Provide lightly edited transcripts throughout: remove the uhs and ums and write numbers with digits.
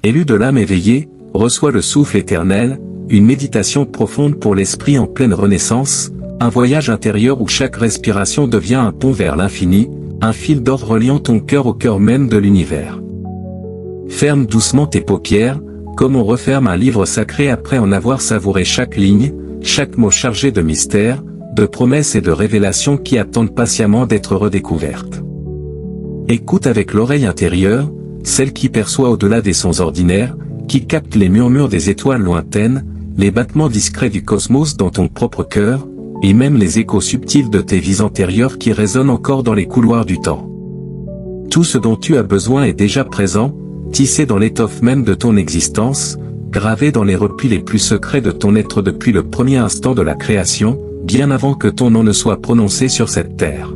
Élu de l'âme éveillée, reçois le souffle éternel, une méditation profonde pour l'esprit en pleine renaissance, un voyage intérieur où chaque respiration devient un pont vers l'infini, un fil d'or reliant ton cœur au cœur même de l'univers. Ferme doucement tes paupières, comme on referme un livre sacré après en avoir savouré chaque ligne, chaque mot chargé de mystère, de promesses et de révélations qui attendent patiemment d'être redécouvertes. Écoute avec l'oreille intérieure, celle qui perçoit au-delà des sons ordinaires, qui capte les murmures des étoiles lointaines, les battements discrets du cosmos dans ton propre cœur, et même les échos subtils de tes vies antérieures qui résonnent encore dans les couloirs du temps. Tout ce dont tu as besoin est déjà présent, tissé dans l'étoffe même de ton existence, gravé dans les replis les plus secrets de ton être depuis le premier instant de la création, bien avant que ton nom ne soit prononcé sur cette terre.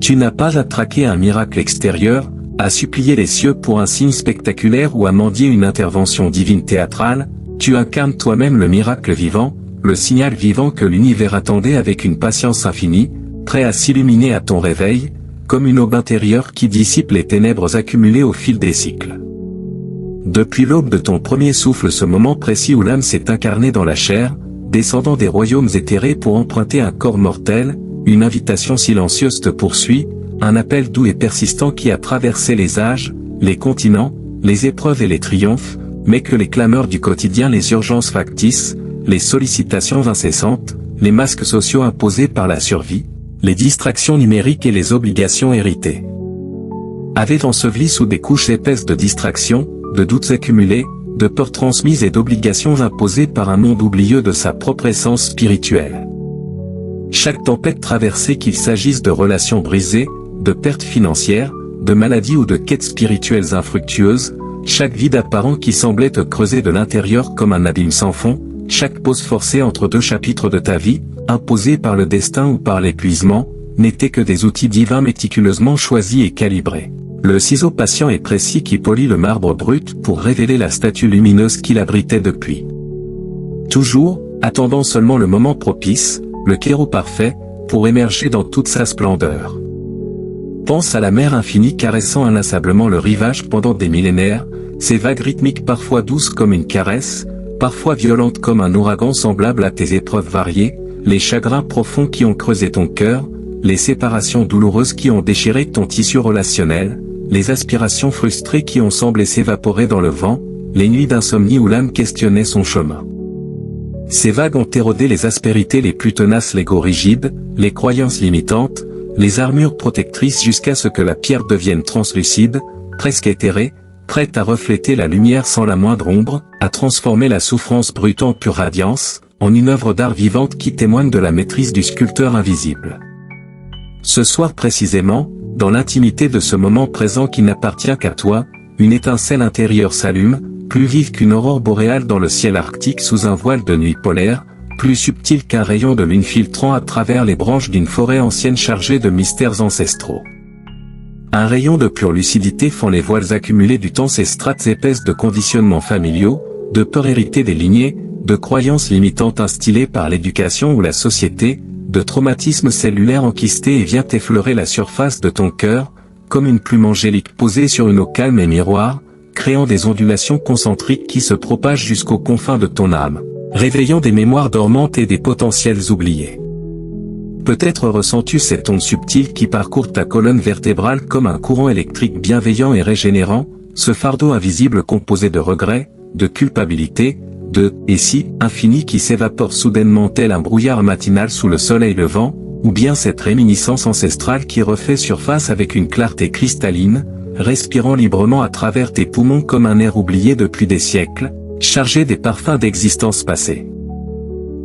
Tu n'as pas à traquer un miracle extérieur, à supplier les cieux pour un signe spectaculaire ou à mendier une intervention divine théâtrale, tu incarnes toi-même le miracle vivant, le signal vivant que l'univers attendait avec une patience infinie, prêt à s'illuminer à ton réveil, comme une aube intérieure qui dissipe les ténèbres accumulées au fil des cycles. Depuis l'aube de ton premier souffle, ce moment précis où l'âme s'est incarnée dans la chair, descendant des royaumes éthérés pour emprunter un corps mortel, une invitation silencieuse te poursuit, un appel doux et persistant qui a traversé les âges, les continents, les épreuves et les triomphes, mais que les clameurs du quotidien, les urgences factices, les sollicitations incessantes, les masques sociaux imposés par la survie, les distractions numériques et les obligations héritées avaient enseveli sous des couches épaisses de distractions, de doutes accumulés, de peurs transmises et d'obligations imposées par un monde oublieux de sa propre essence spirituelle. Chaque tempête traversée, qu'il s'agisse de relations brisées, de pertes financières, de maladies ou de quêtes spirituelles infructueuses, chaque vide apparent qui semblait te creuser de l'intérieur comme un abîme sans fond, chaque pause forcée entre deux chapitres de ta vie, imposée par le destin ou par l'épuisement, n'était que des outils divins méticuleusement choisis et calibrés. Le ciseau patient et précis qui polit le marbre brut pour révéler la statue lumineuse qu'il abritait depuis. Toujours, attendant seulement le moment propice, le kéro parfait, pour émerger dans toute sa splendeur. Pense à la mer infinie caressant inlassablement le rivage pendant des millénaires, ses vagues rythmiques parfois douces comme une caresse, parfois violentes comme un ouragan semblable à tes épreuves variées, les chagrins profonds qui ont creusé ton cœur, les séparations douloureuses qui ont déchiré ton tissu relationnel, les aspirations frustrées qui ont semblé s'évaporer dans le vent, les nuits d'insomnie où l'âme questionnait son chemin. Ces vagues ont érodé les aspérités les plus tenaces, l'ego rigide, les croyances limitantes, les armures protectrices jusqu'à ce que la pierre devienne translucide, presque éthérée, prête à refléter la lumière sans la moindre ombre, à transformer la souffrance brute en pure radiance, en une œuvre d'art vivante qui témoigne de la maîtrise du sculpteur invisible. Ce soir précisément, dans l'intimité de ce moment présent qui n'appartient qu'à toi, une étincelle intérieure s'allume, plus vive qu'une aurore boréale dans le ciel arctique sous un voile de nuit polaire, plus subtil qu'un rayon de lune filtrant à travers les branches d'une forêt ancienne chargée de mystères ancestraux. Un rayon de pure lucidité fend les voiles accumulées du temps, ces strates épaisses de conditionnements familiaux, de peurs héritées des lignées, de croyances limitantes instillées par l'éducation ou la société, de traumatismes cellulaires enquistés, et vient effleurer la surface de ton cœur, comme une plume angélique posée sur une eau calme et miroir, créant des ondulations concentriques qui se propagent jusqu'aux confins de ton âme, réveillant des mémoires dormantes et des potentiels oubliés. Peut-être ressens-tu cette onde subtile qui parcourt ta colonne vertébrale comme un courant électrique bienveillant et régénérant, ce fardeau invisible composé de regrets, de culpabilité, de « et si » infini qui s'évapore soudainement tel un brouillard matinal sous le soleil levant, ou bien cette réminiscence ancestrale qui refait surface avec une clarté cristalline, respirant librement à travers tes poumons comme un air oublié depuis des siècles, chargé des parfums d'existence passée,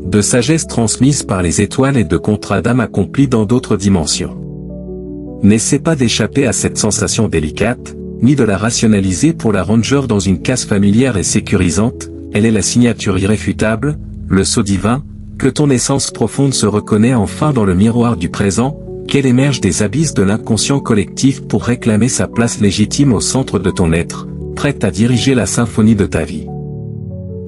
de sagesse transmise par les étoiles et de contrats d'âme accomplis dans d'autres dimensions. N'essaie pas d'échapper à cette sensation délicate, ni de la rationaliser pour la ranger dans une case familière et sécurisante, elle est la signature irréfutable, le sceau divin, que ton essence profonde se reconnaît enfin dans le miroir du présent, qu'elle émerge des abysses de l'inconscient collectif pour réclamer sa place légitime au centre de ton être, prête à diriger la symphonie de ta vie.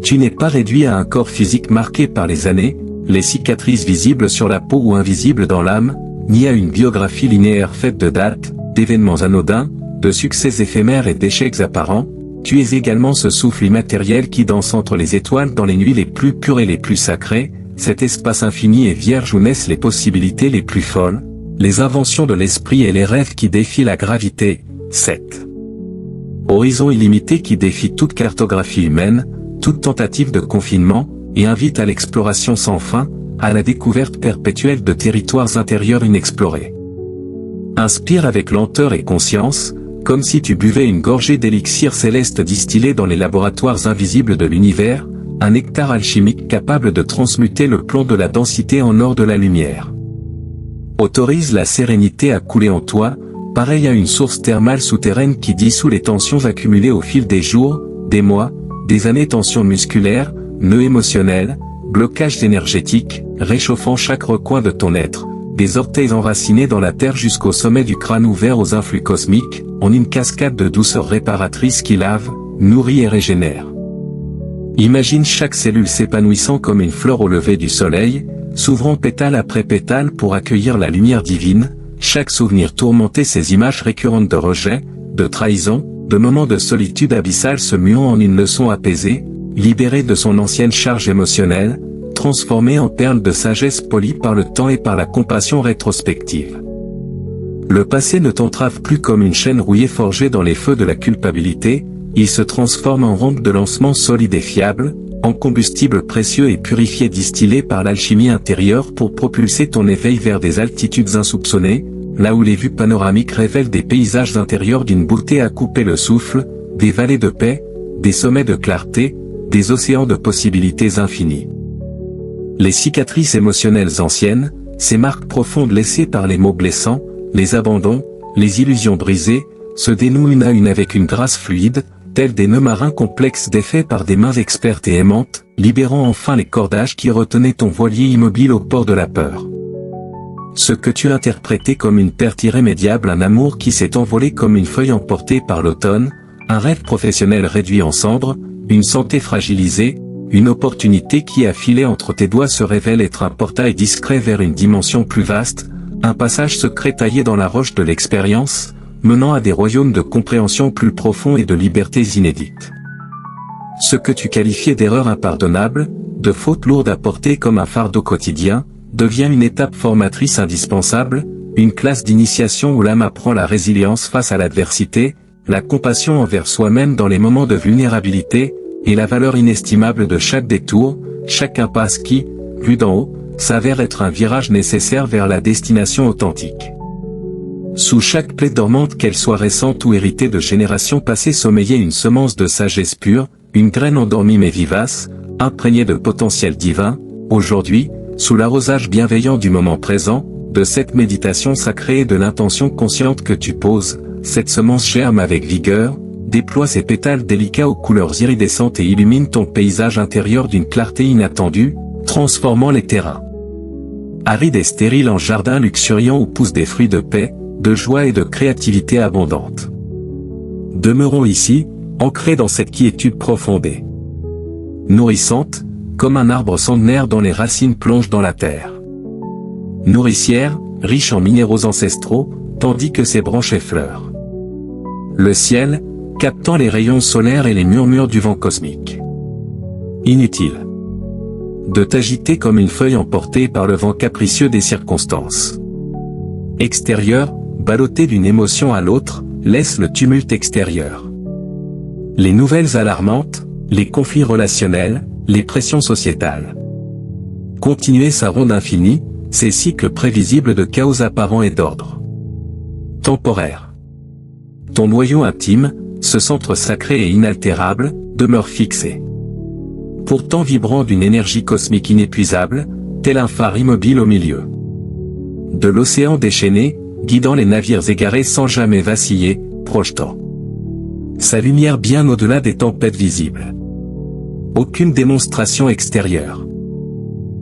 Tu n'es pas réduit à un corps physique marqué par les années, les cicatrices visibles sur la peau ou invisibles dans l'âme, ni à une biographie linéaire faite de dates, d'événements anodins, de succès éphémères et d'échecs apparents, Tu es également ce souffle immatériel qui danse entre les étoiles dans les nuits les plus pures et les plus sacrées, cet espace infini et vierge où naissent les possibilités les plus folles, les inventions de l'esprit et les rêves qui défient la gravité. 7. Horizon illimité qui défie toute cartographie humaine, toute tentative de confinement, et invite à l'exploration sans fin, à la découverte perpétuelle de territoires intérieurs inexplorés. Inspire avec lenteur et conscience, comme si tu buvais une gorgée d'élixir céleste distillé dans les laboratoires invisibles de l'univers, un nectar alchimique capable de transmuter le plomb de la densité en or de la lumière. Autorise la sérénité à couler en toi, pareil à une source thermale souterraine qui dissout les tensions accumulées au fil des jours, des mois, des années, tensions musculaires, nœuds émotionnels, blocages énergétiques, réchauffant chaque recoin de ton être, des orteils enracinés dans la terre jusqu'au sommet du crâne ouvert aux influx cosmiques, en une cascade de douceur réparatrice qui lave, nourrit et régénère. Imagine chaque cellule s'épanouissant comme une fleur au lever du soleil, s'ouvrant pétale après pétale pour accueillir la lumière divine, chaque souvenir tourmenté ces images récurrentes de rejet, de trahison, de moments de solitude abyssale se muant en une leçon apaisée, libérée de son ancienne charge émotionnelle, transformée en perles de sagesse polie par le temps et par la compassion rétrospective. Le passé ne t'entrave plus comme une chaîne rouillée forgée dans les feux de la culpabilité, il se transforme en rampe de lancement solide et fiable, en combustible précieux et purifié distillé par l'alchimie intérieure pour propulser ton éveil vers des altitudes insoupçonnées, là où les vues panoramiques révèlent des paysages intérieurs d'une beauté à couper le souffle, des vallées de paix, des sommets de clarté, des océans de possibilités infinies. Les cicatrices émotionnelles anciennes, ces marques profondes laissées par les mots blessants, les abandons, les illusions brisées, se dénouent une à une avec une grâce fluide, tels des nœuds marins complexes défaits par des mains expertes et aimantes, libérant enfin les cordages qui retenaient ton voilier immobile au port de la peur. Ce que tu interprétais comme une perte irrémédiable, un amour qui s'est envolé comme une feuille emportée par l'automne, un rêve professionnel réduit en cendres, une santé fragilisée, une opportunité qui a filé entre tes doigts se révèle être un portail discret vers une dimension plus vaste, un passage secret taillé dans la roche de l'expérience, menant à des royaumes de compréhension plus profonds et de libertés inédites. Ce que tu qualifiais d'erreur impardonnable, de faute lourde à porter comme un fardeau quotidien, devient une étape formatrice indispensable, une classe d'initiation où l'âme apprend la résilience face à l'adversité, la compassion envers soi-même dans les moments de vulnérabilité, et la valeur inestimable de chaque détour, chaque impasse qui, vue d'en haut, s'avère être un virage nécessaire vers la destination authentique. Sous chaque plaie dormante, qu'elle soit récente ou héritée de générations passées, sommeillait une semence de sagesse pure, une graine endormie mais vivace, imprégnée de potentiel divin. Aujourd'hui, sous l'arrosage bienveillant du moment présent, de cette méditation sacrée et de l'intention consciente que tu poses, cette semence germe avec vigueur, déploie ses pétales délicats aux couleurs iridescentes et illumine ton paysage intérieur d'une clarté inattendue, transformant les terrains arides et stériles en jardins luxuriants où poussent des fruits de paix, de joie et de créativité abondante. Demeurons ici, ancrés dans cette quiétude profonde et nourrissante, comme un arbre centenaire dont les racines plongent dans la terre. Nourricière, riche en minéraux ancestraux, tandis que ses branches effleurent le ciel, captant les rayons solaires et les murmures du vent cosmique. Inutile de t'agiter comme une feuille emportée par le vent capricieux des circonstances extérieures, ballotté d'une émotion à l'autre, laisse le tumulte extérieur. Les nouvelles alarmantes, les conflits relationnels, les pressions sociétales. Continuer sa ronde infinie, ces cycles prévisibles de chaos apparent et d'ordre temporaire. Ton noyau intime, ce centre sacré et inaltérable, demeure fixé. Pourtant vibrant d'une énergie cosmique inépuisable, tel un phare immobile au milieu de l'océan déchaîné, guidant les navires égarés sans jamais vaciller, projetant sa lumière bien au-delà des tempêtes visibles. Aucune démonstration extérieure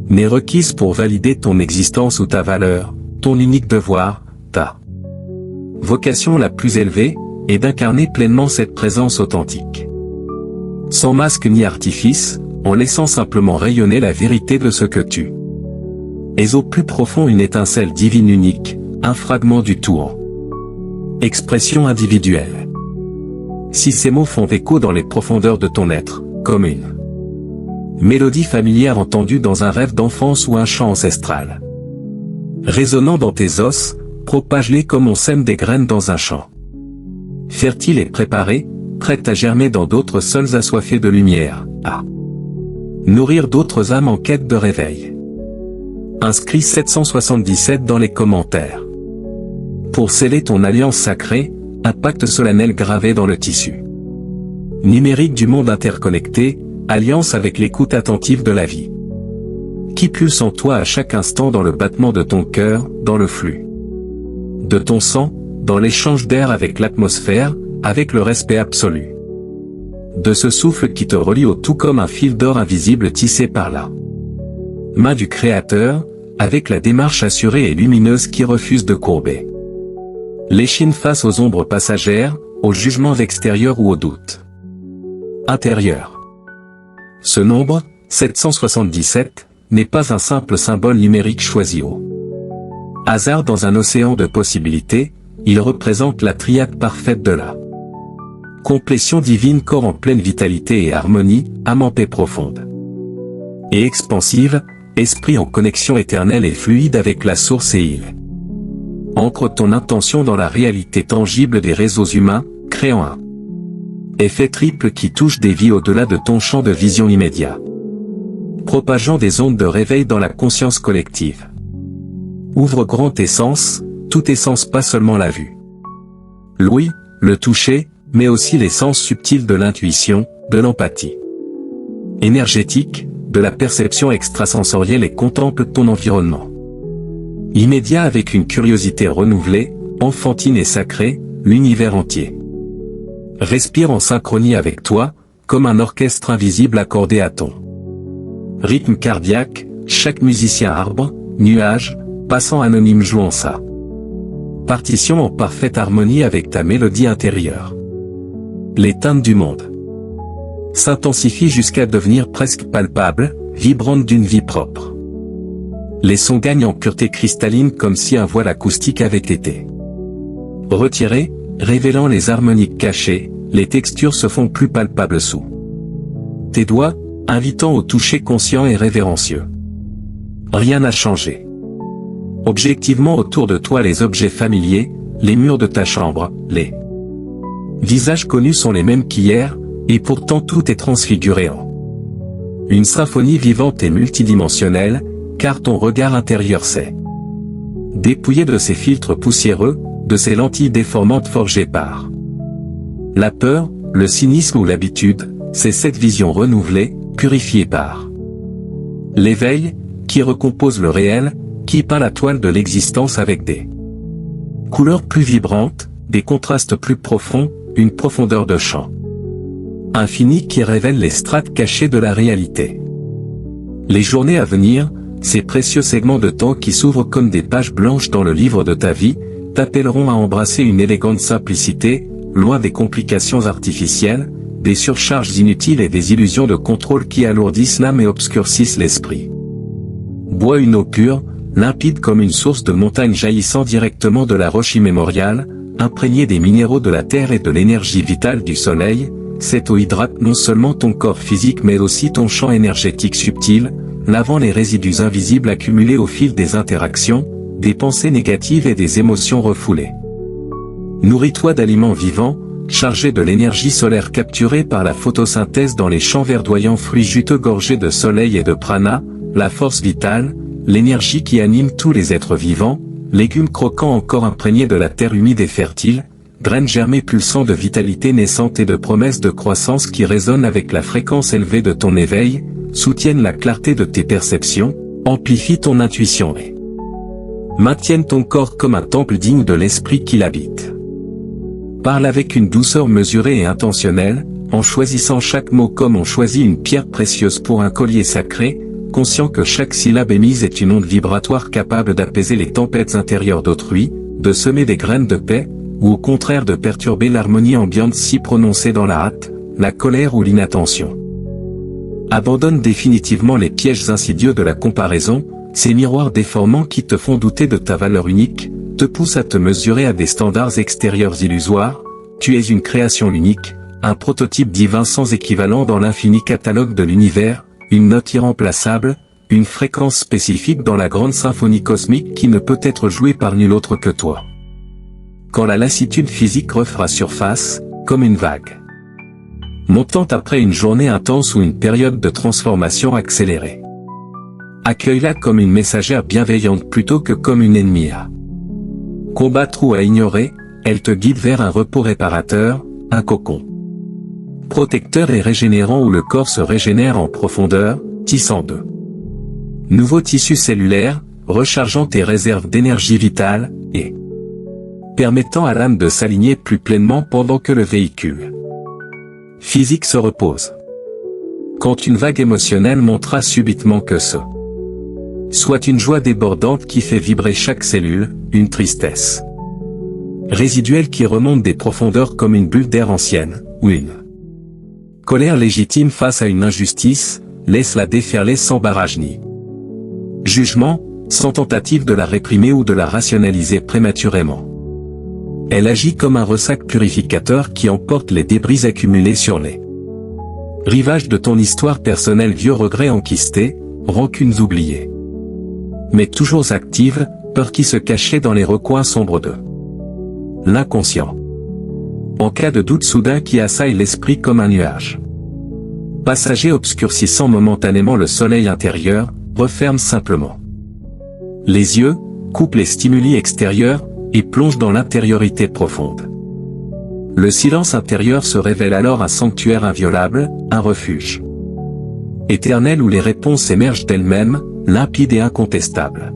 n'est requise pour valider ton existence ou ta valeur, ton unique devoir, ta vocation la plus élevée, est d'incarner pleinement cette présence authentique. Sans masque ni artifice, en laissant simplement rayonner la vérité de ce que tu es au plus profond, une étincelle divine unique, un fragment du tout en expression individuelle. si ces mots font écho dans les profondeurs de ton être, comme une mélodie familière entendue dans un rêve d'enfance ou un chant ancestral. Résonnant dans tes os, propage-les comme on sème des graines dans un champ. Fertile et préparée, prête à germer dans d'autres sols assoiffés de lumière, à nourrir d'autres âmes en quête de réveil. Inscris 777 dans les commentaires. Pour sceller ton alliance sacrée, un pacte solennel gravé dans le tissu numérique du monde interconnecté, alliance avec l'écoute attentive de la vie, qui pulse en toi à chaque instant dans le battement de ton cœur, dans le flux de ton sang, dans l'échange d'air avec l'atmosphère, avec le respect absolu de ce souffle qui te relie au tout comme un fil d'or invisible tissé par la main du Créateur, avec la démarche assurée et lumineuse qui refuse de courber l'échine face aux ombres passagères, aux jugements extérieurs ou aux doutes intérieurs. Ce nombre, 777, n'est pas un simple symbole numérique choisi au hasard dans un océan de possibilités, il représente la triade parfaite de la complétion divine, corps en pleine vitalité et harmonie, âme en paix profonde et expansive, esprit en connexion éternelle et fluide avec la source et il ancre ton intention dans la réalité tangible des réseaux humains, créant un effet triple qui touche des vies au-delà de ton champ de vision immédiat, propageant des ondes de réveil dans la conscience collective. Ouvre grand tes sens, tout tes sens, pas seulement la vue, l'ouïe, le toucher, mais aussi les sens subtils de l'intuition, de l'empathie énergétique, de la perception extrasensorielle, et contemple ton environnement immédiat avec une curiosité renouvelée, enfantine et sacrée, l'univers entier respire en synchronie avec toi, comme un orchestre invisible accordé à ton rythme cardiaque, chaque musicien arbre, nuage, passant anonyme jouant sa partition en parfaite harmonie avec ta mélodie intérieure. Les teintes du monde s'intensifient jusqu'à devenir presque palpables, vibrantes d'une vie propre. Les sons gagnent en pureté cristalline comme si un voile acoustique avait été retiré, révélant les harmoniques cachées, les textures se font plus palpables sous tes doigts, invitant au toucher conscient et révérencieux. Rien n'a changé. Objectivement autour de toi les objets familiers, les murs de ta chambre, les visages connus sont les mêmes qu'hier, et pourtant tout est transfiguré en une symphonie vivante et multidimensionnelle, car ton regard intérieur s'est dépouillé de ses filtres poussiéreux, de ces lentilles déformantes forgées par la peur, le cynisme ou l'habitude, c'est cette vision renouvelée, purifiée par l'éveil, qui recompose le réel, qui peint la toile de l'existence avec des couleurs plus vibrantes, des contrastes plus profonds, une profondeur de champ infini qui révèle les strates cachées de la réalité. Les journées à venir, ces précieux segments de temps qui s'ouvrent comme des pages blanches dans le livre de ta vie, t'appelleront à embrasser une élégante simplicité, loin des complications artificielles, des surcharges inutiles et des illusions de contrôle qui alourdissent l'âme et obscurcissent l'esprit. Bois une eau pure, limpide comme une source de montagne jaillissant directement de la roche immémoriale, imprégnée des minéraux de la terre et de l'énergie vitale du soleil. Cette eau hydrate non seulement ton corps physique mais aussi ton champ énergétique subtil, lavant les résidus invisibles accumulés au fil des interactions, des pensées négatives et des émotions refoulées. Nourris-toi d'aliments vivants, chargés de l'énergie solaire capturée par la photosynthèse dans les champs verdoyants, fruits juteux gorgés de soleil et de prana, la force vitale, l'énergie qui anime tous les êtres vivants, légumes croquants encore imprégnés de la terre humide et fertile, graines germées pulsant de vitalité naissante et de promesses de croissance qui résonnent avec la fréquence élevée de ton éveil, soutiennent la clarté de tes perceptions, amplifient ton intuition et maintiennent ton corps comme un temple digne de l'esprit qui l'habite. Parle avec une douceur mesurée et intentionnelle, en choisissant chaque mot comme on choisit une pierre précieuse pour un collier sacré, conscient que chaque syllabe émise est une onde vibratoire capable d'apaiser les tempêtes intérieures d'autrui, de semer des graines de paix, ou au contraire de perturber l'harmonie ambiante si prononcée dans la hâte, la colère ou l'inattention. Abandonne définitivement les pièges insidieux de la comparaison, ces miroirs déformants qui te font douter de ta valeur unique, te poussent à te mesurer à des standards extérieurs illusoires. Tu es une création unique, un prototype divin sans équivalent dans l'infini catalogue de l'univers, une note irremplaçable, une fréquence spécifique dans la grande symphonie cosmique qui ne peut être jouée par nul autre que toi. Quand la lassitude physique refera surface, comme une vague, montant après une journée intense ou une période de transformation accélérée, accueille-la comme une messagère bienveillante plutôt que comme une ennemie à combattre ou à ignorer. Elle te guide vers un repos réparateur, un cocon protecteur et régénérant où le corps se régénère en profondeur, tissant de nouveaux tissus cellulaires, rechargeant tes réserves d'énergie vitale, et permettant à l'âme de s'aligner plus pleinement pendant que le véhicule physique se repose. Quand une vague émotionnelle montera subitement que ce soit une joie débordante qui fait vibrer chaque cellule, une tristesse résiduelle qui remonte des profondeurs comme une bulle d'air ancienne, ou une colère légitime face à une injustice, laisse-la déferler sans barrage ni jugement, sans tentative de la réprimer ou de la rationaliser prématurément. Elle agit comme un ressac purificateur qui emporte les débris accumulés sur les rivages de ton histoire personnelle, vieux regrets enquistés, rancunes oubliées, mais toujours actives, peurs qui se cachaient dans les recoins sombres de l'inconscient. En cas de doute soudain qui assaille l'esprit comme un nuage passager obscurcissant momentanément le soleil intérieur, referme simplement les yeux, coupe les stimuli extérieurs, et plonge dans l'intériorité profonde. Le silence intérieur se révèle alors un sanctuaire inviolable, un refuge éternel où les réponses émergent d'elles-mêmes, limpides et incontestables,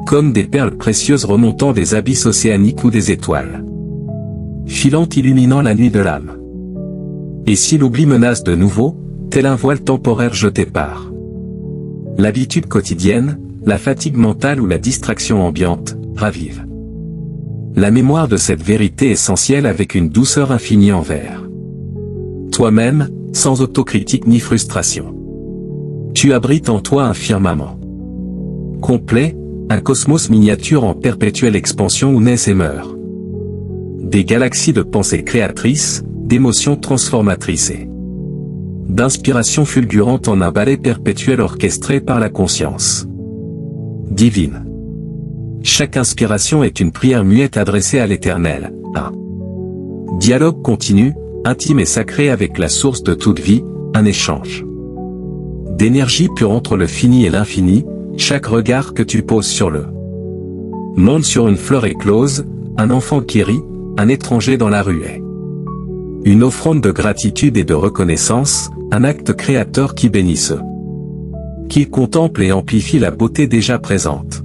comme des perles précieuses remontant des abysses océaniques ou des étoiles filantes illuminant la nuit de l'âme. Et si l'oubli menace de nouveau, tel un voile temporaire jeté par l'habitude quotidienne, la fatigue mentale ou la distraction ambiante, ravive la mémoire de cette vérité essentielle avec une douceur infinie envers toi-même, sans autocritique ni frustration. Tu abrites en toi un firmament complet, un cosmos miniature en perpétuelle expansion où naissent et meurent des galaxies de pensées créatrices, d'émotions transformatrices et d'inspiration fulgurante en un ballet perpétuel orchestré par la conscience divine. Chaque inspiration est une prière muette adressée à l'Éternel, un dialogue continu, intime et sacré avec la source de toute vie, un échange d'énergie pure entre le fini et l'infini, chaque regard que tu poses sur le monde sur une fleur éclose, un enfant qui rit, un étranger dans la rue est une offrande de gratitude et de reconnaissance, un acte créateur qui bénit ceux qui contemplent et amplifie la beauté déjà présente.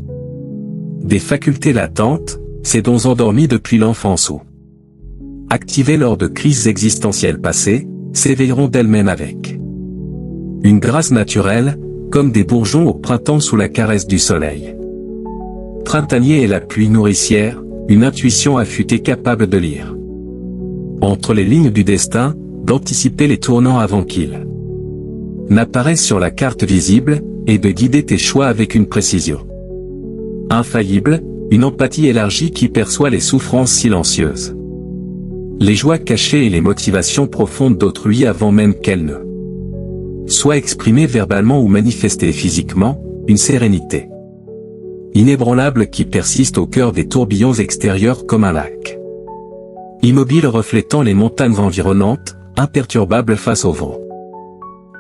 Des facultés latentes, ces dons endormis depuis l'enfance ou activés lors de crises existentielles passées, s'éveilleront d'elles-mêmes avec une grâce naturelle, comme des bourgeons au printemps sous la caresse du soleil printanier et la pluie nourricière, une intuition affûtée capable de lire entre les lignes du destin, d'anticiper les tournants avant qu'ils n'apparaissent sur la carte visible, et de guider tes choix avec une précision infaillible, une empathie élargie qui perçoit les souffrances silencieuses, les joies cachées et les motivations profondes d'autrui avant même qu'elles ne soient exprimées verbalement ou manifestées physiquement, une sérénité inébranlable qui persiste au cœur des tourbillons extérieurs comme un lac immobile reflétant les montagnes environnantes, imperturbable face au vent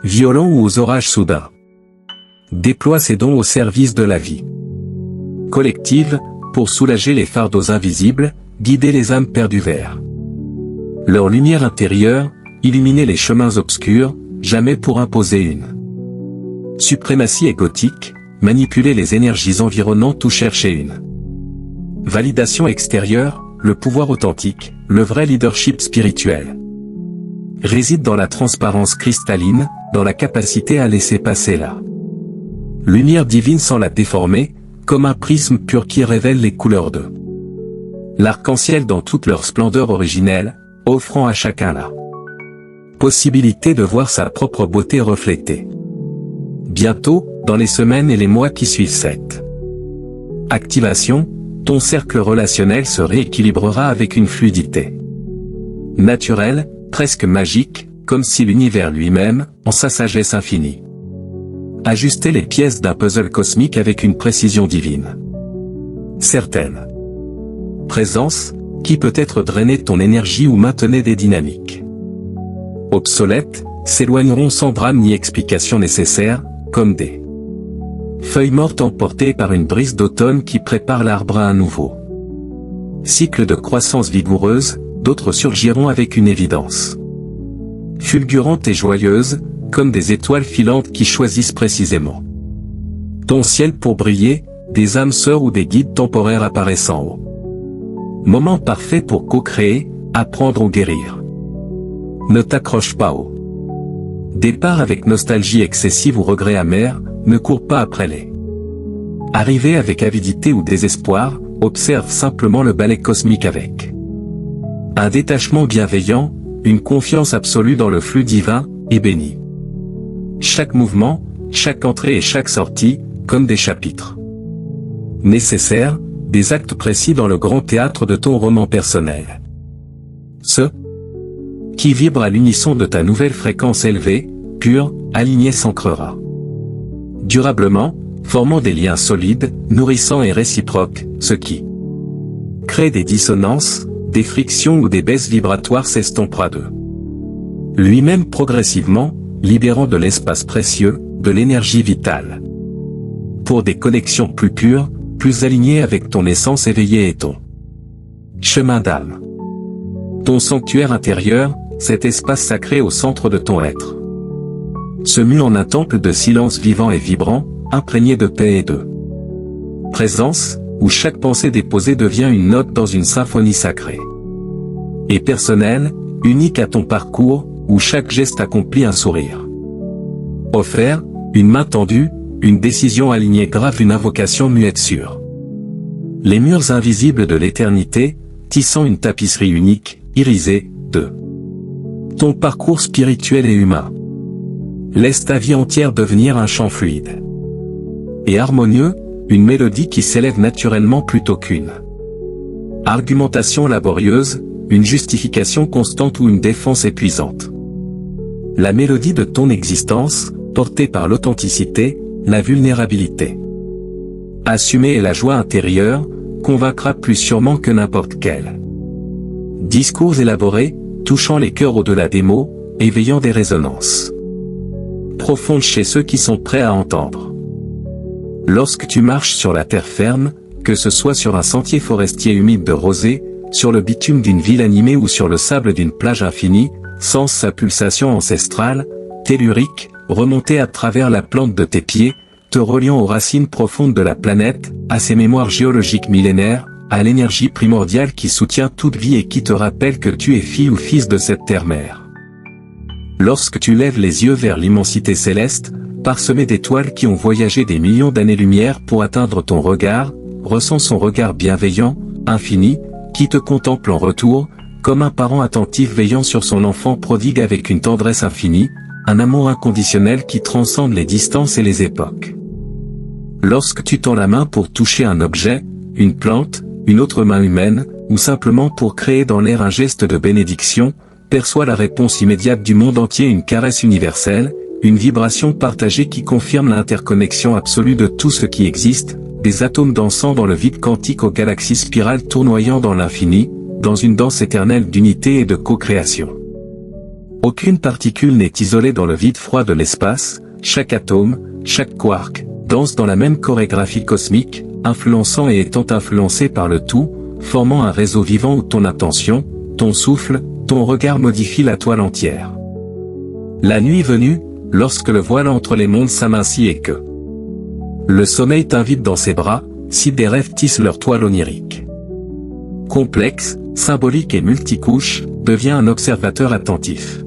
violent ou aux orages soudains. Déploie ses dons au service de la vie collective, pour soulager les fardeaux invisibles, guider les âmes perdues vers leur lumière intérieure, illuminer les chemins obscurs, jamais pour imposer une suprématie égotique, manipuler les énergies environnantes ou chercher une validation extérieure. Le pouvoir authentique, le vrai leadership spirituel, réside dans la transparence cristalline, dans la capacité à laisser passer la lumière divine sans la déformer, comme un prisme pur qui révèle les couleurs de l'arc-en-ciel dans toute leur splendeur originelle, offrant à chacun la possibilité de voir sa propre beauté reflétée. Bientôt, dans les semaines et les mois qui suivent cette activation, ton cercle relationnel se rééquilibrera avec une fluidité naturelle, presque magique, comme si l'univers lui-même, en sa sagesse infinie, ajustait les pièces d'un puzzle cosmique avec une précision divine. Certaine présence, qui peut-être drainait ton énergie ou maintenait des dynamiques obsolètes, s'éloigneront sans drame ni explication nécessaire, comme des feuilles mortes emportées par une brise d'automne qui prépare l'arbre à un nouveau cycle de croissance vigoureuse. D'autres surgiront avec une évidence fulgurante et joyeuse, comme des étoiles filantes qui choisissent précisément ton ciel pour briller, des âmes sœurs ou des guides temporaires apparaissant au moment parfait pour co-créer, apprendre ou guérir. Ne t'accroche pas au départ avec nostalgie excessive ou regret amer, ne cours pas après les arrivées avec avidité ou désespoir, observe simplement le ballet cosmique avec un détachement bienveillant, une confiance absolue dans le flux divin, et béni chaque mouvement, chaque entrée et chaque sortie, comme des chapitres nécessaires, des actes précis dans le grand théâtre de ton roman personnel. Ce qui vibre à l'unisson de ta nouvelle fréquence élevée, pure, alignée s'ancrera durablement, formant des liens solides, nourrissants et réciproques, ce qui crée des dissonances, des frictions ou des baisses vibratoires s'estompera de lui-même progressivement, libérant de l'espace précieux, de l'énergie vitale. Pour des connexions plus pures, plus alignées avec ton essence éveillée et ton chemin d'âme. Ton sanctuaire intérieur, cet espace sacré au centre de ton être, se mue en un temple de silence vivant et vibrant, imprégné de paix et de présence, où chaque pensée déposée devient une note dans une symphonie sacrée et personnelle, unique à ton parcours, où chaque geste accomplit un sourire offert, une main tendue, une décision alignée grave une invocation muette sur les murs invisibles de l'éternité, tissant une tapisserie unique, irisée, de ton parcours spirituel et humain. Laisse ta vie entière devenir un chant fluide et harmonieux, une mélodie qui s'élève naturellement plutôt qu'une argumentation laborieuse, une justification constante ou une défense épuisante. La mélodie de ton existence, portée par l'authenticité, la vulnérabilité assumée et la joie intérieure, convaincra plus sûrement que n'importe quel discours élaboré, touchant les cœurs au-delà des mots, éveillant des résonances profondes chez ceux qui sont prêts à entendre. Lorsque tu marches sur la terre ferme, que ce soit sur un sentier forestier humide de rosée, sur le bitume d'une ville animée ou sur le sable d'une plage infinie, sens sa pulsation ancestrale, tellurique, remontée à travers la plante de tes pieds, te reliant aux racines profondes de la planète, à ses mémoires géologiques millénaires, à l'énergie primordiale qui soutient toute vie et qui te rappelle que tu es fille ou fils de cette terre-mère. Lorsque tu lèves les yeux vers l'immensité céleste, parsemée d'étoiles qui ont voyagé des millions d'années-lumière pour atteindre ton regard, ressens son regard bienveillant, infini, qui te contemple en retour, comme un parent attentif veillant sur son enfant prodigue avec une tendresse infinie, un amour inconditionnel qui transcende les distances et les époques. Lorsque tu tends la main pour toucher un objet, une plante, une autre main humaine, ou simplement pour créer dans l'air un geste de bénédiction, perçois la réponse immédiate du monde entier, une caresse universelle, une vibration partagée qui confirme l'interconnexion absolue de tout ce qui existe, des atomes dansant dans le vide quantique aux galaxies spirales tournoyant dans l'infini, dans une danse éternelle d'unité et de co-création. Aucune particule n'est isolée dans le vide froid de l'espace, chaque atome, chaque quark, danse dans la même chorégraphie cosmique, influençant et étant influencé par le tout, formant un réseau vivant où ton attention, ton souffle, ton regard modifie la toile entière. La nuit venue, lorsque le voile entre les mondes s'amincit et que le sommeil t'invite dans ses bras, si des rêves tissent leur toile onirique. Complexe, symbolique et multicouche, deviens un observateur attentif.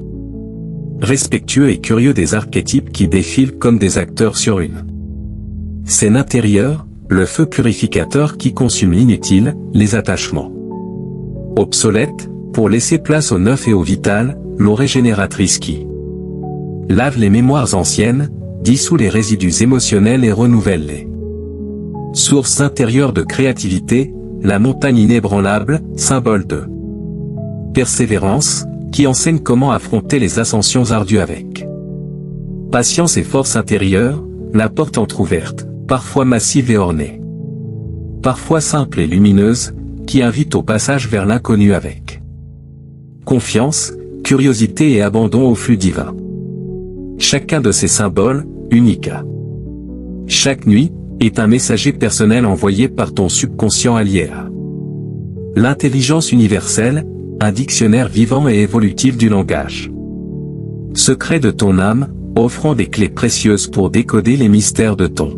Respectueux et curieux des archétypes qui défilent comme des acteurs sur une scène intérieure, le feu purificateur qui consume l'inutile, les attachements obsolètes, pour laisser place au neuf et au vital, l'eau régénératrice qui lave les mémoires anciennes, dissout les résidus émotionnels et renouvelle les sources intérieures de créativité, la montagne inébranlable, symbole de persévérance, qui enseigne comment affronter les ascensions ardues avec patience et force intérieure, la porte entr'ouverte, parfois massive et ornée, parfois simple et lumineuse, qui invite au passage vers l'inconnu avec confiance, curiosité et abandon au flux divin. Chacun de ces symboles, unique à chaque nuit, est un messager personnel envoyé par ton subconscient allié à l'intelligence universelle, un dictionnaire vivant et évolutif du langage. Secret de ton âme, offrant des clés précieuses pour décoder les mystères de ton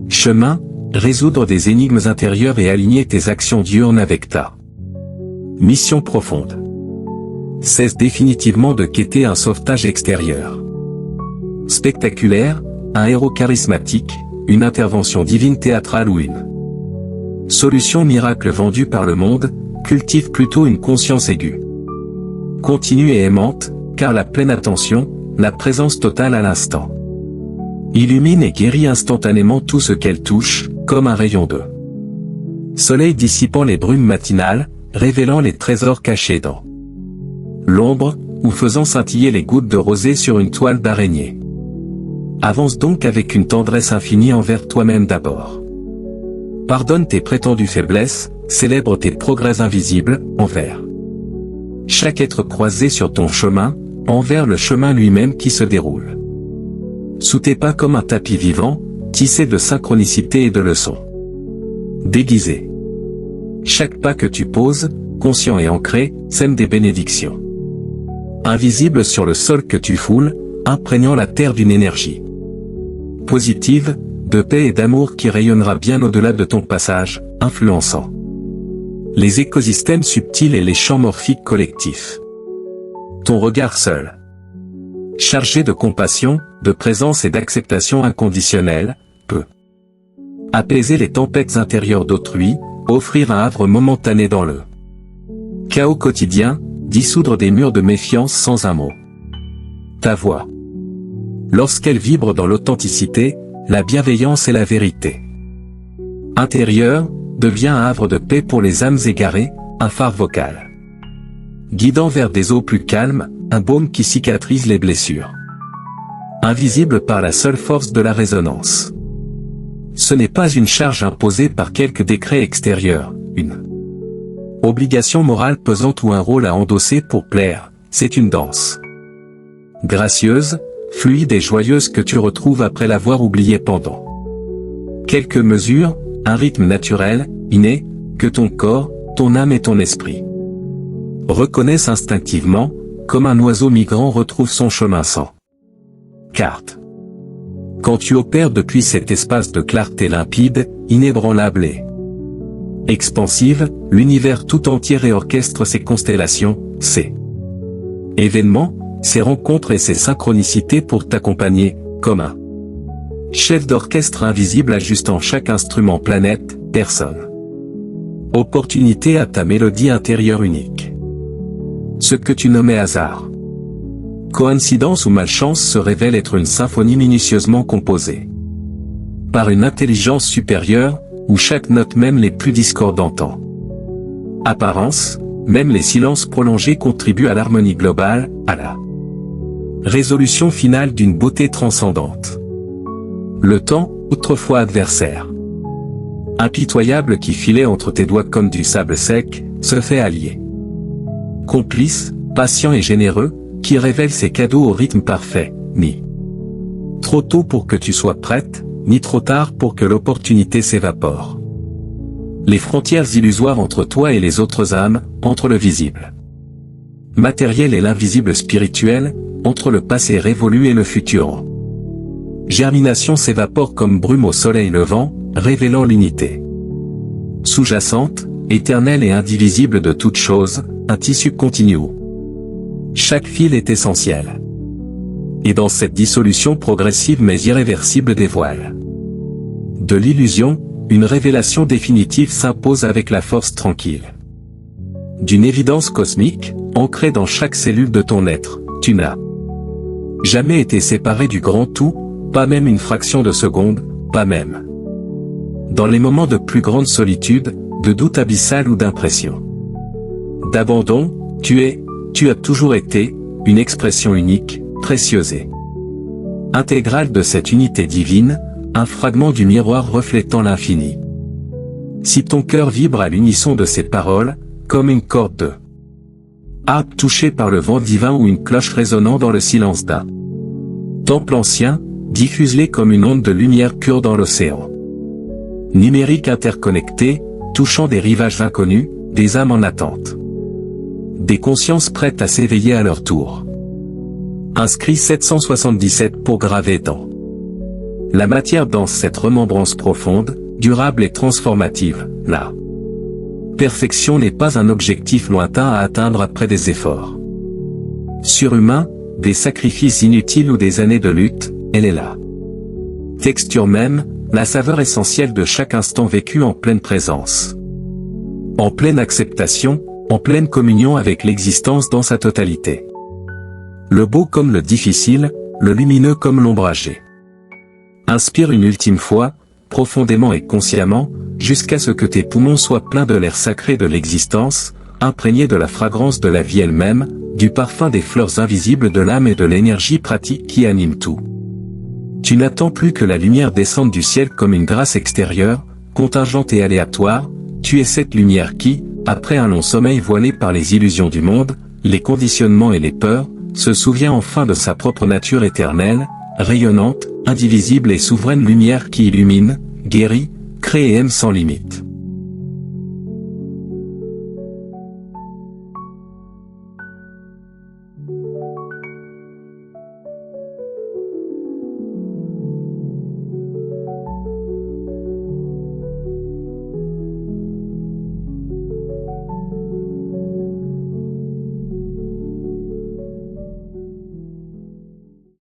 chemin, résoudre des énigmes intérieures et aligner tes actions diurnes avec ta mission profonde. Cesse définitivement de quêter un sauvetage extérieur spectaculaire, un héros charismatique, une intervention divine théâtrale ou une solution miracle vendue par le monde. Cultive plutôt une conscience aiguë, continue et aimante, car la pleine attention, la présence totale à l'instant, illumine et guérit instantanément tout ce qu'elle touche, comme un rayon de soleil dissipant les brumes matinales, révélant les trésors cachés dans l'ombre, ou faisant scintiller les gouttes de rosée sur une toile d'araignée. Avance donc avec une tendresse infinie envers toi-même d'abord. Pardonne tes prétendues faiblesses, célèbre tes progrès invisibles, envers chaque être croisé sur ton chemin, envers le chemin lui-même qui se déroule sous tes pas comme un tapis vivant, tissé de synchronicité et de leçons déguisées. Chaque pas que tu poses, conscient et ancré, sème des bénédictions invisibles sur le sol que tu foules, imprégnant la terre d'une énergie positive, de paix et d'amour qui rayonnera bien au-delà de ton passage, influençant les écosystèmes subtils et les champs morphiques collectifs. Ton regard seul, chargé de compassion, de présence et d'acceptation inconditionnelle, peut apaiser les tempêtes intérieures d'autrui, offrir un havre momentané dans le chaos quotidien, dissoudre des murs de méfiance sans un mot. Ta voix, lorsqu'elle vibre dans l'authenticité, la bienveillance et la vérité intérieure, devient un havre de paix pour les âmes égarées, un phare vocal guidant vers des eaux plus calmes, un baume qui cicatrise les blessures invisible par la seule force de la résonance. Ce n'est pas une charge imposée par quelque décret extérieur, une obligation morale pesante ou un rôle à endosser pour plaire, c'est une danse gracieuse, fluide et joyeuse que tu retrouves après l'avoir oubliée pendant quelques mesures, un rythme naturel, inné, que ton corps, ton âme et ton esprit reconnaissent instinctivement, comme un oiseau migrant retrouve son chemin sans carte. Quand tu opères depuis cet espace de clarté limpide, inébranlable et expansive, l'univers tout entier réorchestre ses constellations, ses événements, ses rencontres et ses synchronicités pour t'accompagner, comme un chef d'orchestre invisible ajustant chaque instrument, planète, personne, opportunité à ta mélodie intérieure unique. Ce que tu nommais hasard, coïncidence ou malchance se révèle être une symphonie minutieusement composée par une intelligence supérieure, où chaque note, même les plus discordantes en apparence, même les silences prolongés contribuent à l'harmonie globale, à la résolution finale d'une beauté transcendante. Le temps, autrefois adversaire, impitoyable qui filait entre tes doigts comme du sable sec, se fait allié. Complice, patient et généreux, qui révèle ses cadeaux au rythme parfait, ni trop tôt pour que tu sois prête, ni trop tard pour que l'opportunité s'évapore. Les frontières illusoires entre toi et les autres âmes, entre le visible matériel et l'invisible spirituel, entre le passé révolu et le futur. Germination s'évapore comme brume au soleil levant, révélant l'unité sous-jacente, éternelle et indivisible de toute chose, un tissu continu. Chaque fil est essentiel. Et dans cette dissolution progressive mais irréversible des voiles de l'illusion, une révélation définitive s'impose avec la force tranquille d'une évidence cosmique, ancrée dans chaque cellule de ton être. Tu n'as jamais été séparé du grand tout, pas même une fraction de seconde, pas même dans les moments de plus grande solitude, de doute abyssal ou d'impression d'abandon. Tu es tu as toujours été, une expression unique, précieuse et intégrale de cette unité divine, un fragment du miroir reflétant l'infini. Si ton cœur vibre à l'unisson de ces paroles, comme une corde de harpe touchée par le vent divin ou une cloche résonnant dans le silence d'un temple ancien, diffuse-les comme une onde de lumière pure dans l'océan numérique interconnecté, touchant des rivages inconnus, des âmes en attente. Des consciences prêtes à s'éveiller à leur tour. Inscrit 777 pour graver dans la matière danse cette remembrance profonde, durable et transformative. La perfection n'est pas un objectif lointain à atteindre après des efforts surhumains, des sacrifices inutiles ou des années de lutte, elle est la texture même, la saveur essentielle de chaque instant vécu en pleine présence. En pleine acceptation, en pleine communion avec l'existence dans sa totalité. Le beau comme le difficile, le lumineux comme l'ombragé. Inspire une ultime fois, profondément et consciemment, jusqu'à ce que tes poumons soient pleins de l'air sacré de l'existence, imprégnés de la fragrance de la vie elle-même, du parfum des fleurs invisibles de l'âme et de l'énergie pratique qui anime tout. Tu n'attends plus que la lumière descende du ciel comme une grâce extérieure, contingente et aléatoire, tu es cette lumière qui, après un long sommeil voilé par les illusions du monde, les conditionnements et les peurs, se souvient enfin de sa propre nature éternelle, rayonnante, indivisible et souveraine lumière qui illumine, guérit, crée et aime sans limite.